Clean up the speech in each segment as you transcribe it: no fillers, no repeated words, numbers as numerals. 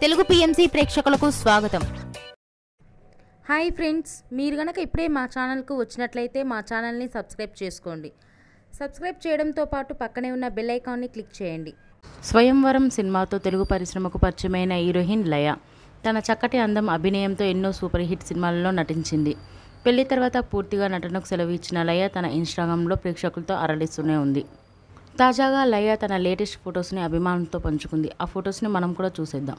Telugu PMC ప్రేక్షకులకు స్వాగతం. Hi friends, మీరు గనక ఇప్పుడే మా ఛానల్కు వచ్చినట్లయితే మా ఛానల్ని సబ్స్క్రైబ్ చేసుకోండి. సబ్స్క్రైబ్ చేయడంతో పాటు పక్కనే ఉన్న బెల్ ఐకాన్ని క్లిక్ చేయండి. స్వయంవరం సినిమాతో తెలుగు పరిశ్రమకు పరిచయమైన హీరోయిన్ లయ తన చక్కటి అందం, అభినయంతో ఎన్నో సూపర్ హిట్ సినిమాలలో నటించింది. పెళ్లి తర్వాత పూర్తిగా నటనకు సెలవు ఇచ్చిన లయ తన ఇన్స్టాగ్రామ్లో ప్రేక్షకులతో అరడిస్తూనే ఉంది. తాజాగా లయ తన లేటెస్ట్ ఫొటోస్ని అభిమానులతో పంచుకుంది. ఆ ఫొటోస్ని మనం కూడా చూసేద్దాం.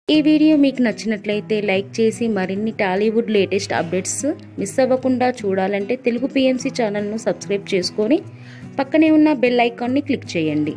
ఈ వీడియో మీకు నచ్చినట్లయితే లైక్ చేసి మరిన్ని టాలీవుడ్ లేటెస్ట్ అప్డేట్స్ మిస్ అవ్వకుండా చూడాలంటే తెలుగు పిఎంసి ఛానల్ను సబ్స్క్రైబ్ చేసుకొని పక్కనే ఉన్న బెల్ ఐకాన్ని క్లిక్ చేయండి.